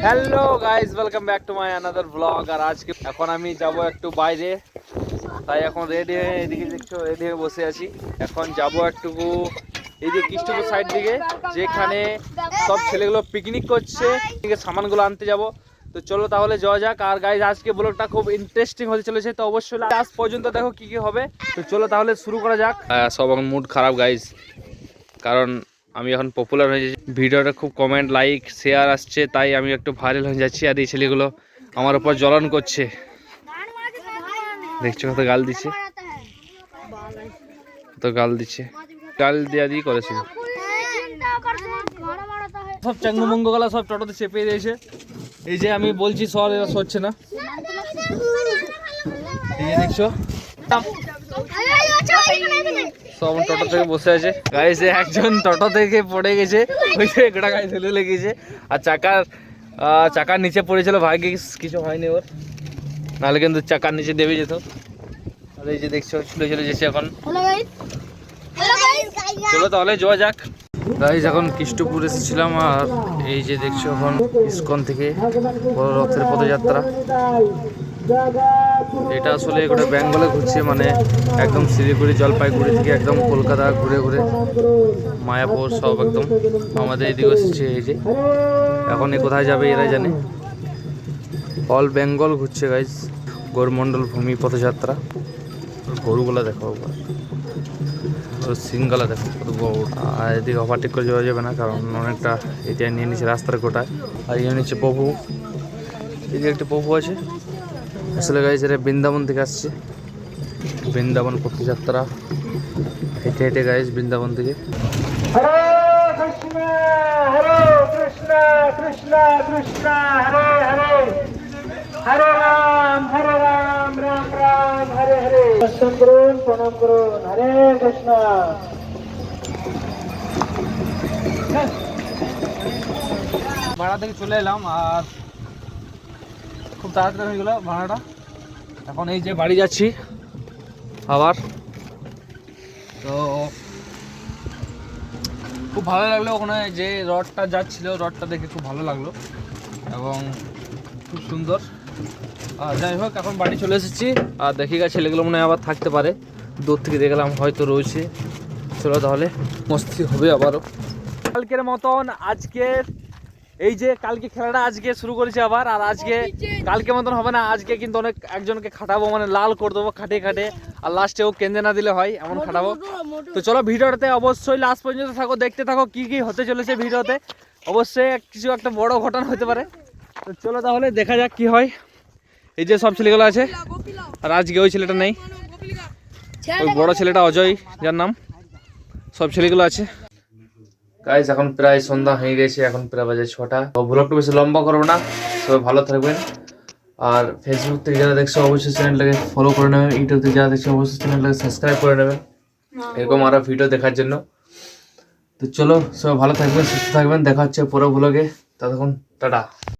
Hello guys, welcome back to my another blog. আর আজকে এখন আমি যাব একটু বাইরে, তাই এখন রেডি হয়ে এদিকে দেখছো রেডি হয়ে বসে আছি। এখন যাব একটুকু এই যে কৃষ্ণপুর সাইড দিকে, যেখানে সব ছেলেগুলো পিকনিক করছে, সামানগুলো আনতে যাব। তো চলো তাহলে যাওয়া যাক। আর গাইস আজকে ব্লগটা খুব ইন্টারেস্টিং হতে চলেছে, তো অবশ্যই লাস্ট পর্যন্ত দেখো কি কি হবে। তো চলো তাহলে শুরু করা যাক। সব এখন মুড খারাপ গাইস, কারণ আমি এখন পপুলার হয়ে যাচ্ছি, ভিডিওটা খুব কমেন্ট লাইক শেয়ার আসছে, তাই আমি একটু ভাইরাল হয়ে যাচ্ছি। আর এই ছেলেগুলো আমার উপর জ্বলন করছে, দেখছো কত গাল দিচ্ছে, তো গাল দিচ্ছে, গাল দেওয়া দিয়ে করেছিল। সব চাঙ্গুমঙ্গ গলা সব টোটোতে চেপে দিয়েছে। এই যে আমি বলছি সর, এরা সরছে না। এই যে দেখছো সব টোটো থেকে বসে আছে গাইস। একজন টোটো থেকে পড়ে গেছে, ওই যে গোটা গায়ে ধুলে লেগেছে। আর চাকার নিচে পড়েছিল, ভাগ্যে কিছু হয়নি ওর, নাহলে কিন্তু চাকার নিচে দেবে যেত। আর এই যে দেখছো চলে যেছে এখন। চলো তাহলে যাওয়া যাক গাইস। এখন কৃষ্ণপুর এসেছিলাম, আর এই যে দেখছো এখন ইসকন থেকে বড় রথের পদযাত্রা। এটা আসলে গোটা বেঙ্গলে ঘুরছে, মানে একদম শিলিগুড়ি জলপাইগুড়ি থেকে একদম কলকাতা ঘুরে ঘুরে মায়াপুর সব একদম আমাদের এদিকে এসেছে। এই যে এখন এ কোথায় যাবে এরাই জানে। অল বেঙ্গল ঘুরছে গাইস, গৌরমণ্ডল ভূমি পদযাত্রা। গরুগুলা দেখো, সিংগুলা দেখো কত বড়। আর এদিকে ওভারটেক করে যাওয়া যাবে না, কারণ অনেকটা এটা নিয়ে নিচ্ছে রাস্তার গোটায়। আর ইয়ে নিচ্ছে প্রভু, এদিকে একটা প্রভু আছে। আসলে গাইস এরা বৃন্দাবন থেকে আসছে, বৃন্দাবন পথযাত্রা হেঁটে হেঁটে গাইস বৃন্দাবন থেকে। হরে কৃষ্ণ কৃষ্ণ কৃষ্ণ হরে হরে, হরে রাম রাম রাম হরে হরে। দর্শন করুন, প্রণাম করুন। হরে কৃষ্ণ। ভাড়া থেকে চলে এলাম, আর খুব তাড়াতাড়ি হয়ে গেল ভাড়াটা। এখন এই যে বাড়ি যাচ্ছি আবার। তো খুব ভালো লাগলো, ওখানে যে রথটা যাচ্ছিল রথটা দেখে খুব ভালো লাগলো এবং খুব সুন্দর। আর যাই হোক এখন বাড়ি চলে এসেছি, আর দেখি গা ছেলেগুলো মনে হয় আবার থাকতে পারে, দূর থেকে দেখলাম হয়তো রয়েছে। চলো তাহলে মস্তি হবে আবারও কালকের মতন। আজকের এই যে কালকে খেলাটা আজকে শুরু করেছে আবার, আর আজকে কালকে মতন হবে না, আজকে কিন্তু একজনকে খাটাবো, মানে লাল করে দেবো খাটে খাটে। আর লাস্টে ও কেন্দ্রে না দিলে হয় এমন খাটাবো। তো চলো ভিডিওটাতে অবশ্যই লাস্ট পর্যন্ত থাকো, দেখতে থাকো কি কি হতে চলেছে ভিডিওতে। অবশ্যই কিছু একটা বড় ঘটনা হতে পারে। তো চলো তাহলে দেখা যাক কি হয়। এই যে সব ছেলেগুলো আছে, আর আজকে ওই ছেলেটা নেই, ওই বড় ছেলেটা অজয় যার নাম, সব ছেলেগুলো আছে গাইস। এখন প্রায় সন্ধ্যা হয়ে গেছে, এখন প্রায় বাজে 6টা। তো ব্লগটা বেশি লম্বা করবো না, সবাই ভালো থাকবেন। আর ফেসবুক থেকে যারা দেখছো অবশ্যই চ্যানেলটাকে ফলো করে নেবেন, ইউটিউব থেকে যারা দেখছো অবশ্যই চ্যানেলটাকে সাবস্ক্রাইব করে নেবেন এরকম আরো ভিডিও দেখার জন্য। তো চলো সবাই ভালো থাকবেন, সুস্থ থাকবেন, দেখা হচ্ছে পরের ব্লগে। ততক্ষণ টাটা।